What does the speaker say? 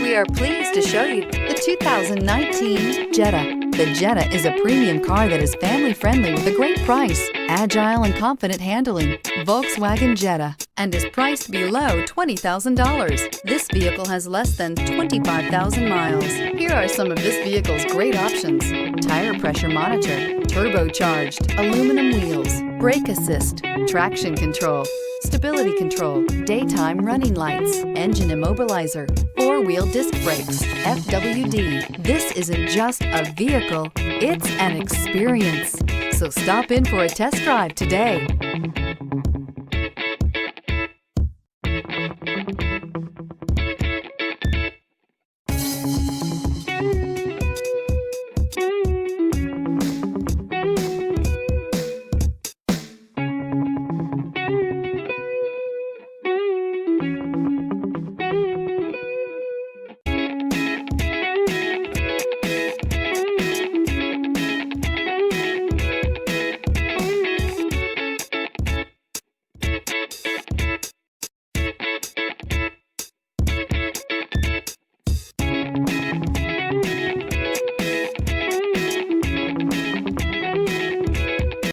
We are pleased to show you the 2019 Jetta. The Jetta is a premium car that is family-friendly with a great price, agile and confident handling. Volkswagen Jetta, and is priced below $20,000. This vehicle has less than 25,000 miles. Here are some of this vehicle's great options: tire pressure monitor, turbocharged, aluminum wheels, brake assist, traction control, stability control, daytime running lights, engine immobilizer, four-wheel disc brakes, FWD. This isn't just a vehicle, it's an experience. So stop in for a test drive today.